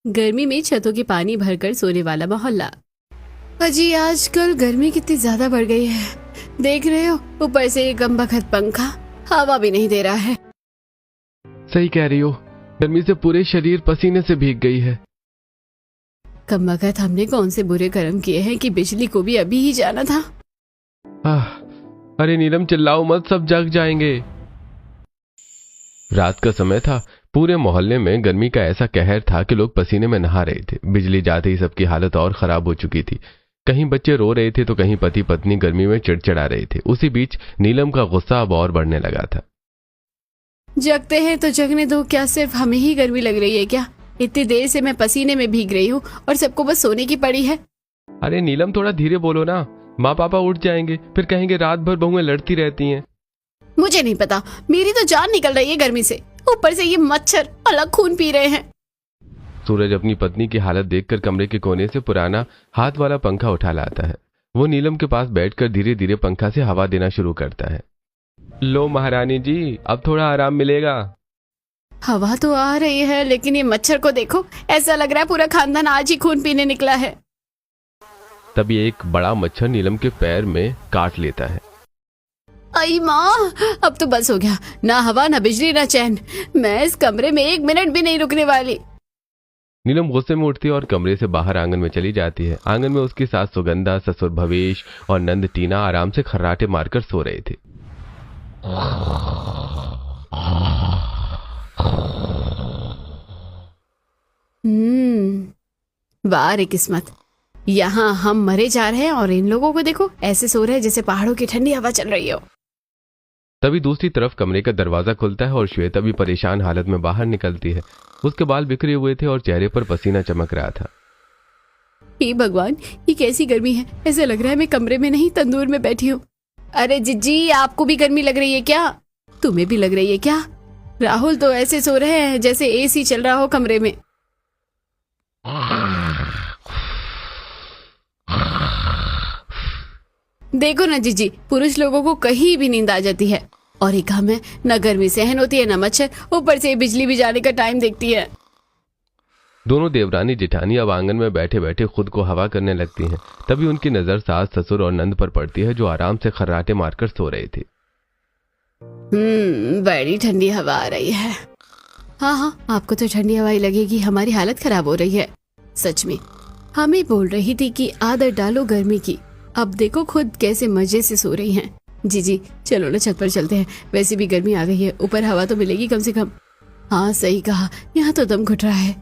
गर्मी में छतों के पानी भरकर सोने वाला मोहल्ला। अजी आजकल गर्मी कितनी ज्यादा बढ़ गई है, देख रहे हो? ऊपर से ये कमबख्त पंखा हवा भी नहीं दे रहा है। सही कह रही हो, गर्मी से पूरे शरीर पसीने से भीग गई है। कमबख्त हमने कौन से बुरे कर्म किए हैं कि बिजली को भी अभी ही जाना था। अरे नीलम चिल्लाओ मत, सब जग जाएंगे। रात का समय था। पूरे मोहल्ले में गर्मी का ऐसा कहर था कि लोग पसीने में नहा रहे थे। बिजली जाते ही सबकी हालत और खराब हो चुकी थी। कहीं बच्चे रो रहे थे तो कहीं पति पत्नी गर्मी में चिड़चिड़ा रहे थे। उसी बीच नीलम का गुस्सा अब और बढ़ने लगा था। जगते हैं तो जगने दो, क्या सिर्फ हमें ही गर्मी लग रही है क्या? इतनी देर से मैं पसीने में भीग रही हूँ और सबको बस सोने की पड़ी है। अरे नीलम थोड़ा धीरे बोलो ना, माँ पापा उठ जाएंगे, फिर कहेंगे रात भर बहुएं लड़ती रहती हैं। मुझे नहीं पता, मेरी तो जान निकल रही है गर्मी से, ऊपर से ये मच्छर अलग खून पी रहे हैं। सूरज अपनी पत्नी की हालत देखकर कमरे के कोने से पुराना हाथ वाला पंखा उठा लाता है। वो नीलम के पास बैठकर धीरे धीरे पंखा से हवा देना शुरू करता है। लो महारानी जी, अब थोड़ा आराम मिलेगा। हवा तो आ रही है लेकिन ये मच्छर को देखो, ऐसा लग रहा है पूरा खानदान आज ही खून पीने निकला है। तभी एक बड़ा मच्छर नीलम के पैर में काट लेता है। आई माँ, अब तो बस हो गया, ना हवा ना बिजली ना चैन। मैं इस कमरे में 1 मिनट भी नहीं रुकने वाली। नीलम गुस्से में उठती है और कमरे से बाहर आंगन में चली जाती है। आंगन में उसकी सास सुगंधा, ससुर भवेश और नंद टीना आराम से खर्राटे मारकर सो रहे थे। वाह रे किस्मत, यहाँ हम मरे जा रहे हैं और इन लोगों को देखो ऐसे सो रहे हैं जैसे पहाड़ों की ठंडी हवा चल रही हो। तभी दूसरी तरफ कमरे का दरवाजा खुलता है और श्वेता भी परेशान हालत में बाहर निकलती है। उसके बाल बिखरे हुए थे और चेहरे पर पसीना चमक रहा था। हे भगवान, ये कैसी गर्मी है, ऐसा लग रहा है मैं कमरे में नहीं तंदूर में बैठी हूँ। अरे जिज्जी, आपको भी गर्मी लग रही है क्या? तुम्हें भी लग रही है क्या? राहुल तो ऐसे सो रहे हैं जैसे एसी चल रहा हो कमरे में। देखो ना जीजी, पुरुष लोगों को कहीं भी नींद आ जाती है और एक हम है, न गर्मी सहन होती है न मच्छर, ऊपर से बिजली भी जाने का टाइम देखती है। दोनों देवरानी जेठानी अब आंगन में बैठे बैठे खुद को हवा करने लगती हैं। तभी उनकी नजर सास, ससुर और नंद पर पड़ती है जो आराम से खर्राटे मारकर सो रहे थे। बड़ी ठंडी हवा आ रही है। हाँ, आपको तो ठंडी हवा ही लगेगी, हमारी हालत खराब हो रही है। सच में हमें बोल रही थी कि आदत डालो गर्मी की, अब देखो खुद कैसे मजे से सो रही हैं। जी चलो ना छत पर चलते हैं, वैसे भी गर्मी आ गई है, ऊपर हवा तो मिलेगी कम से कम। हाँ सही कहा, यहाँ तो दम घुट रहा है।